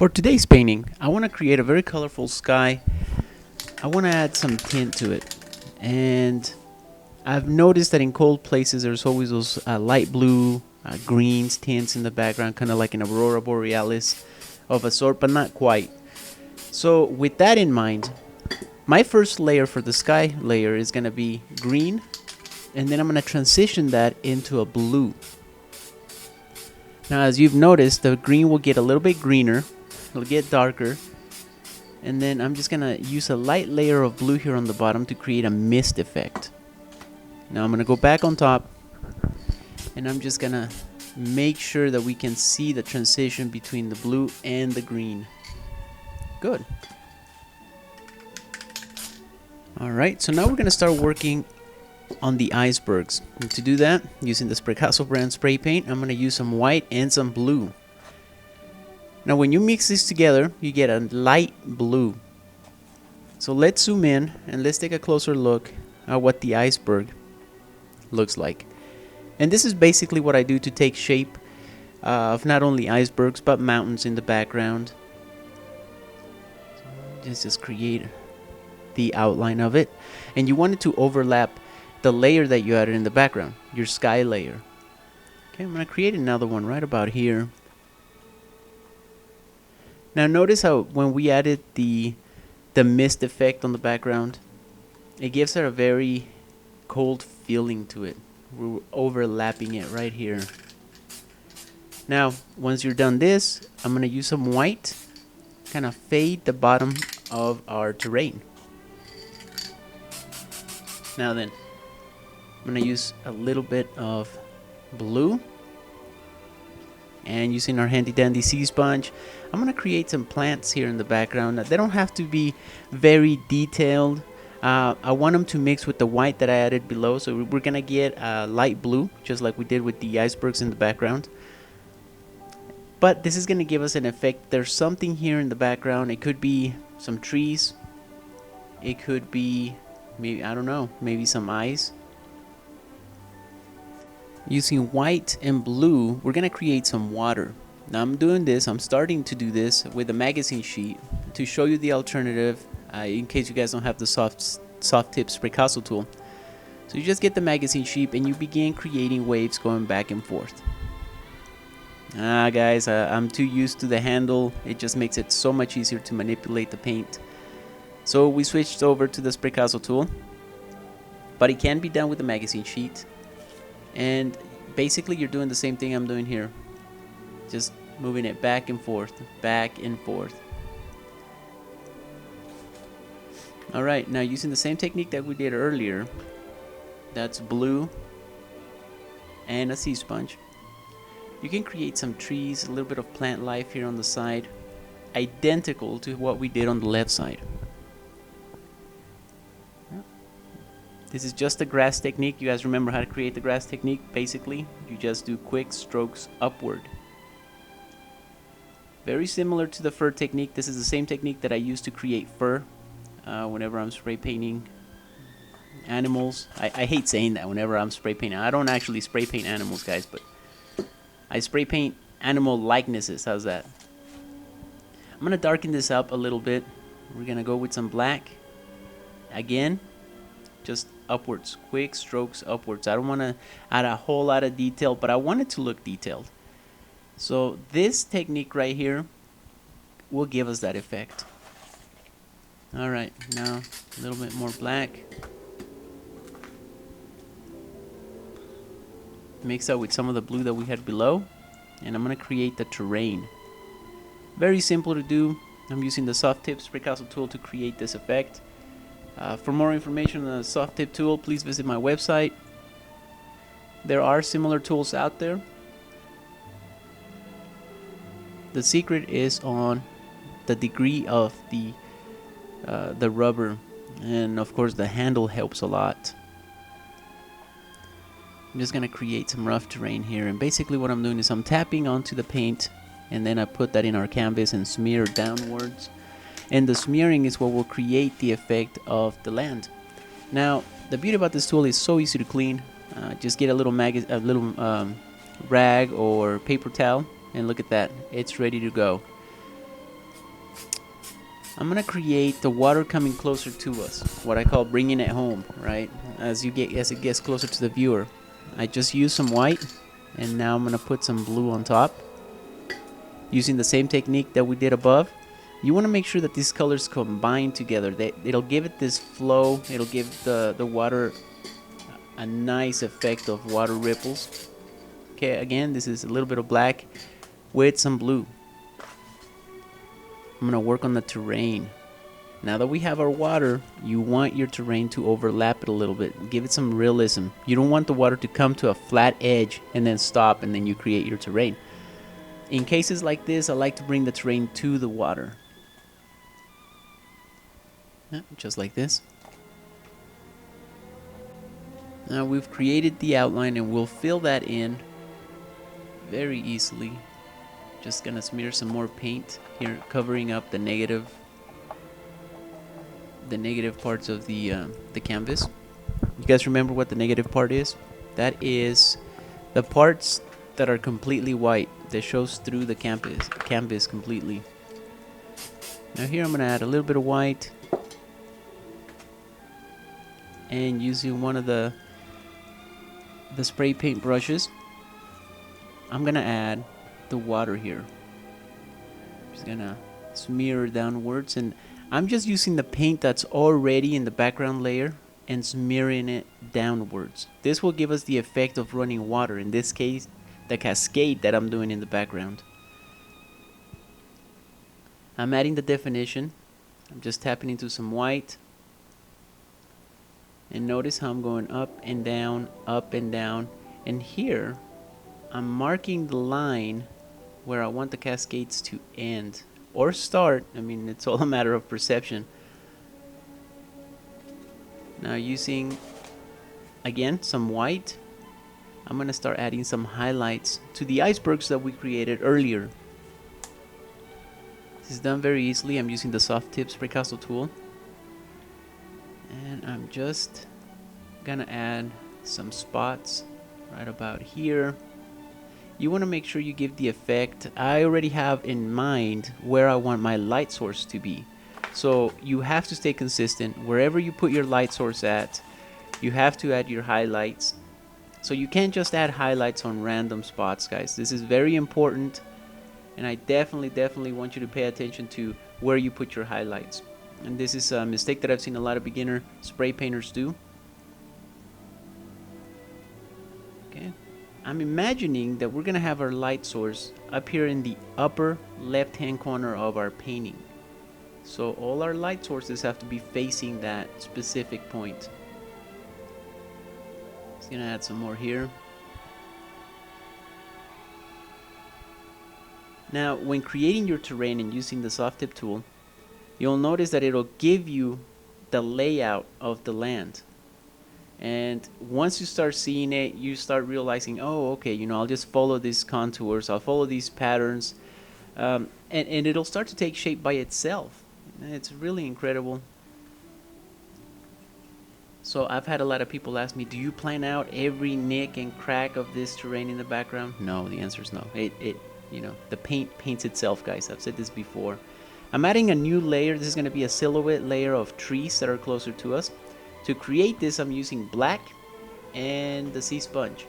For today's painting, I want to create a very colorful sky. I want to add some tint to it. And I've noticed that in cold places there's always those light blue, greens tints in the background, kind of like an aurora borealis of a sort, but not quite. So with that in mind, my first layer for the sky layer is going to be green, and then I'm going to transition that into a blue. Now as you've noticed, the green will get a little bit greener, it'll get darker, and then I'm just going to use a light layer of blue here on the bottom to create a mist effect. Now I'm going to go back on top, and I'm just going to make sure that we can see the transition between the blue and the green. Good. Alright, so now we're going to start working on the icebergs. And to do that, using the Spraycasso brand spray paint, I'm going to use some white and some blue. Now when you mix this together, you get a light blue. So let's zoom in and let's take a closer look at what the iceberg looks like. And this is basically what I do to take shape of not only icebergs but mountains in the background. So just create the outline of it, and you want it to overlap the layer that you added in the background, your sky layer. Okay, I'm going to create another one right about here. Now notice how when we added the mist effect on the background, it gives it a very cold feeling to it. We're overlapping it right here. Now once you're done this, I'm going to use some white, kind of fade the bottom of our terrain. Now then, I'm going to use a little bit of blue, and using our handy dandy sea sponge, I'm going to create some plants here in the background. They don't have to be very detailed. I want them to mix with the white that I added below, so we're going to get a light blue, just like we did with the icebergs in the background. But this is going to give us an effect. There's something here in the background. It could be some trees. It could be, maybe, I don't know, maybe some ice. Using white and blue, we're going to create some water. Now I'm starting to do this with a magazine sheet to show you the alternative in case you guys don't have the soft tip Spraycasso tool. So you just get the magazine sheet and you begin creating waves going back and forth. Guys, I'm too used to the handle. It just makes it so much easier to manipulate the paint. So we switched over to the Spraycasso tool, but it can be done with the magazine sheet. And basically you're doing the same thing I'm doing here, just moving it back and forth, back and forth. Alright, now using the same technique that we did earlier, that's blue and a sea sponge, you can create some trees, a little bit of plant life here on the side, identical to what we did on the left side. This is just a grass technique. You guys remember how to create the grass technique? Basically, you just do quick strokes upward. Very similar to the fur technique. This is the same technique that I use to create fur whenever I'm spray painting animals. I hate saying that whenever I'm spray painting. I don't actually spray paint animals, guys, but I spray paint animal likenesses. How's that? I'm going to darken this up a little bit. We're going to go with some black. Again, just upwards, quick strokes upwards. I don't want to add a whole lot of detail, but I want it to look detailed. So this technique right here will give us that effect. Alright, now a little bit more black. Mix that with some of the blue that we had below, and I'm going to create the terrain. Very simple to do. I'm using the soft tip Spraycasso tool to create this effect. For more information on the soft tip tool, please visit my website. There are similar tools out there. The secret is on the degree of the rubber, and of course the handle helps a lot. I'm just going to create some rough terrain here, and basically what I'm doing is I'm tapping onto the paint, and then I put that in our canvas and smear downwards. And the smearing is what will create the effect of the land. Now, the beauty about this tool is so easy to clean. Just get a little rag or paper towel, and look at that. It's ready to go. I'm gonna create the water coming closer to us, what I call bringing it home, right? As it gets closer to the viewer. I just use some white, and now I'm gonna put some blue on top, using the same technique that we did above. You want to make sure that these colors combine together. It'll give it this flow. It'll give the water a nice effect of water ripples. Okay, again, this is a little bit of black with some blue. I'm gonna work on the terrain. Now that we have our water, you want your terrain to overlap it a little bit. Give it some realism. You don't want the water to come to a flat edge and then stop, and then you create your terrain. In cases like this, I like to bring the terrain to the water. Just like this. Now we've created the outline, and we'll fill that in very easily. Just gonna smear some more paint here, covering up the negative parts of the canvas. You guys remember what the negative part is? That is the parts that are completely white, that shows through the canvas completely. Now here I'm gonna add a little bit of white, and using one of the spray paint brushes, I'm gonna add the water here. Just gonna smear downwards, and I'm just using the paint that's already in the background layer and smearing it downwards. This will give us the effect of running water, in this case the cascade that I'm doing in the background. I'm adding the definition. I'm just tapping into some white, and notice how I'm going up and down, and here I'm marking the line where I want the cascades to end or start. I mean, it's all a matter of perception. Now using, again, some white, I'm gonna start adding some highlights to the icebergs that we created earlier. This is done very easily. I'm using the soft tip Spraycasso tool, and I'm just gonna add some spots right about here. You want to make sure you give the effect. I already have in mind where I want my light source to be, so you have to stay consistent. Wherever you put your light source at, you have to add your highlights. So you can't just add highlights on random spots, guys. This is very important, and I definitely want you to pay attention to where you put your highlights. And this is a mistake that I've seen a lot of beginner spray painters do. Okay, I'm imagining that we're gonna have our light source up here in the upper left hand corner of our painting. So all our light sources have to be facing that specific point. Just gonna add some more here. Now when creating your terrain and using the soft tip tool, you'll notice that it'll give you the layout of the land. And once you start seeing it, you start realizing, oh, okay, you know, I'll just follow these contours, I'll follow these patterns, and it'll start to take shape by itself. It's really incredible. So I've had a lot of people ask me, do you plan out every nick and crack of this terrain in the background? No, the answer is no. You know, the paint paints itself, guys. I've said this before. I'm adding a new layer. This is going to be a silhouette layer of trees that are closer to us. To create this, I'm using black and the sea sponge.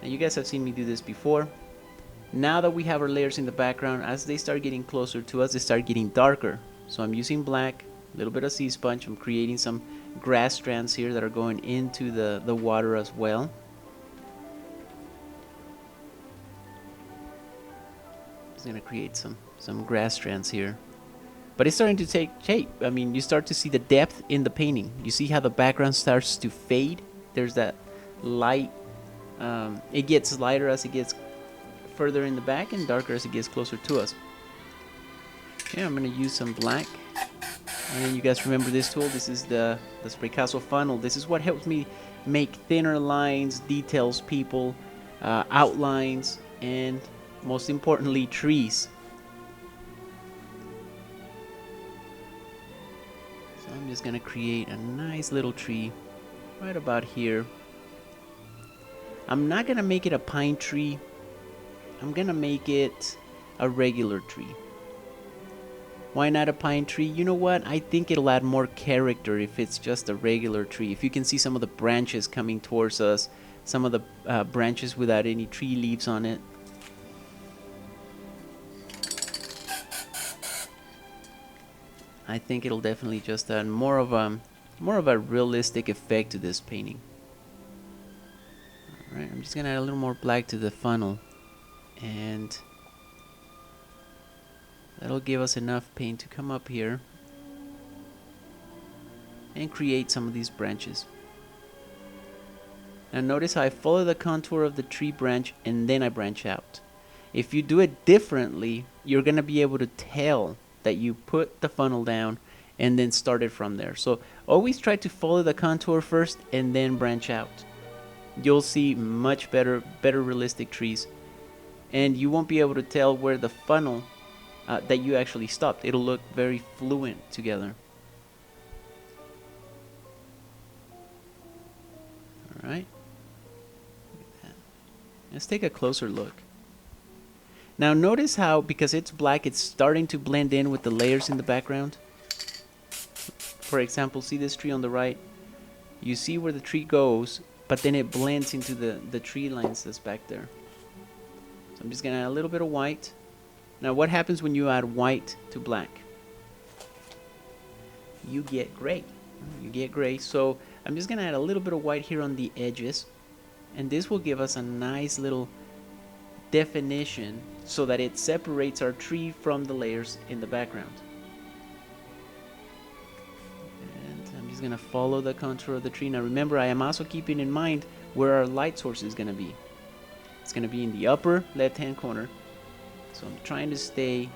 Now you guys have seen me do this before. Now that we have our layers in the background, as they start getting closer to us, they start getting darker. So I'm using black, a little bit of sea sponge. I'm creating some grass strands here that are going into the water as well. Just gonna create some grass strands here. But it's starting to take shape. I mean, you start to see the depth in the painting. You see how the background starts to fade? There's that light. It gets lighter as it gets further in the back and darker as it gets closer to us. Okay, I'm going to use some black. And you guys remember this tool? This is the Spraycasso funnel. This is what helps me make thinner lines, details, people, outlines, and most importantly, trees. I'm just gonna create a nice little tree right about here. I'm not gonna make it a pine tree. I'm gonna make it a regular tree. Why not a pine tree? You know what? I think it'll add more character if it's just a regular tree. If you can see some of the branches coming towards us, some of the branches without any tree leaves on it. I think it'll definitely just add more of a realistic effect to this painting. All right, I'm just gonna add a little more black to the funnel, and that'll give us enough paint to come up here and create some of these branches. Now notice how I follow the contour of the tree branch and then I branch out. If you do it differently, you're gonna be able to tell that you put the funnel down and then started from there. So always try to follow the contour first and then branch out. You'll see much better realistic trees, and you won't be able to tell where the funnel that you actually stopped. It'll look very fluent together. All right. Let's take a closer look. Now notice how, because it's black, it's starting to blend in with the layers in the background. For example, see this tree on the right? You see where the tree goes, but then it blends into the tree lines that's back there. So I'm just gonna add a little bit of white. Now what happens when you add white to black? You get gray. You get gray. So I'm just gonna add a little bit of white here on the edges, and this will give us a nice little definition so that it separates our tree from the layers in the background. And I'm just gonna follow the contour of the tree. Now remember, I am also keeping in mind where our light source is gonna be. It's gonna be in the upper left-hand corner. So I'm trying to stay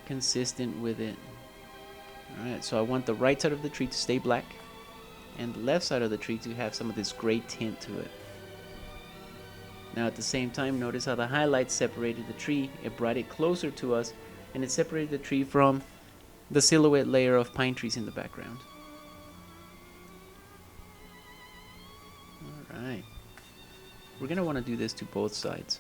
consistent with it. Alright, so I want the right side of the tree to stay black and the left side of the tree to have some of this gray tint to it. Now at the same time, notice how the highlights separated the tree. It brought it closer to us, and it separated the tree from the silhouette layer of pine trees in the background. Alright. We're going to want to do this to both sides.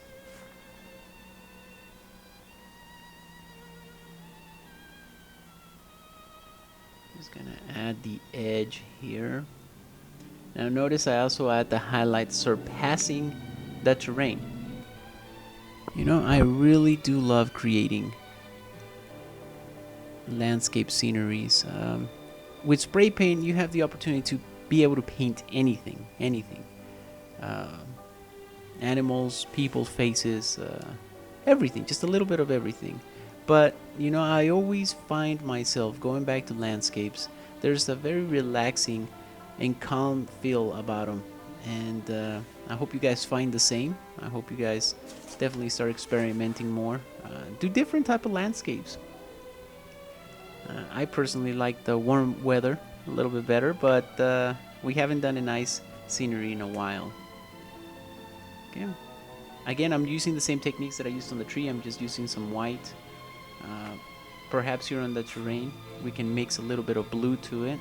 Just going to add the edge here. Now notice I also add the highlights surpassing the terrain. You know, I really do love creating landscape sceneries. With spray paint, you have the opportunity to be able to paint anything. Animals, people's faces, everything, just a little bit of everything. But you know, I always find myself going back to landscapes. There's a very relaxing and calm feel about them, and I hope you guys find the same. I hope you guys definitely start experimenting more, do different type of landscapes. I personally like the warm weather a little bit better, but we haven't done a nice scenery in a while. Okay. Again, I'm using the same techniques that I used on the tree. I'm just using some white. Perhaps here on the terrain we can mix a little bit of blue to it,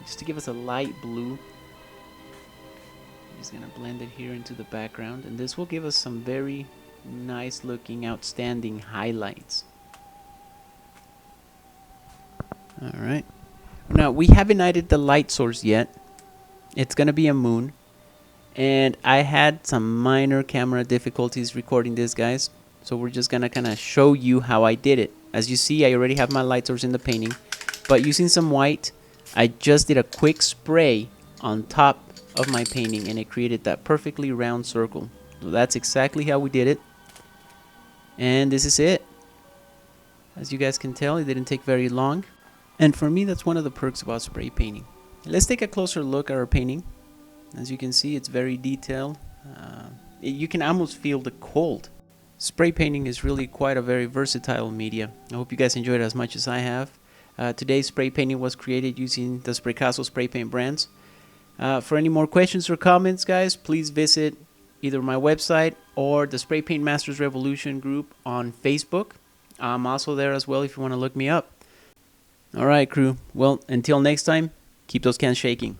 just to give us a light blue. I'm just gonna blend it here into the background, and this will give us some very nice looking, outstanding highlights. Alright, now we haven't added the light source yet. It's gonna be a moon, and I had some minor camera difficulties recording this, guys, so we're just gonna kind of show you how I did it. As you see, I already have my light source in the painting, but using some white, I just did a quick spray on top of my painting, and it created that perfectly round circle. So that's exactly how we did it, and this is it. As you guys can tell, it didn't take very long, and for me, that's one of the perks about spray painting. Let's take a closer look at our painting. As you can see, it's very detailed. You can almost feel the cold. Spray painting is really quite a very versatile media. I hope you guys enjoyed it as much as I have. Today's spray painting was created using the Spraycasso spray paint brands. For any more questions or comments, guys, please visit either my website or the Spray Paint Masters Revolution group on Facebook. I'm also there as well if you want to look me up. Alright, crew. Well, until next time, keep those cans shaking.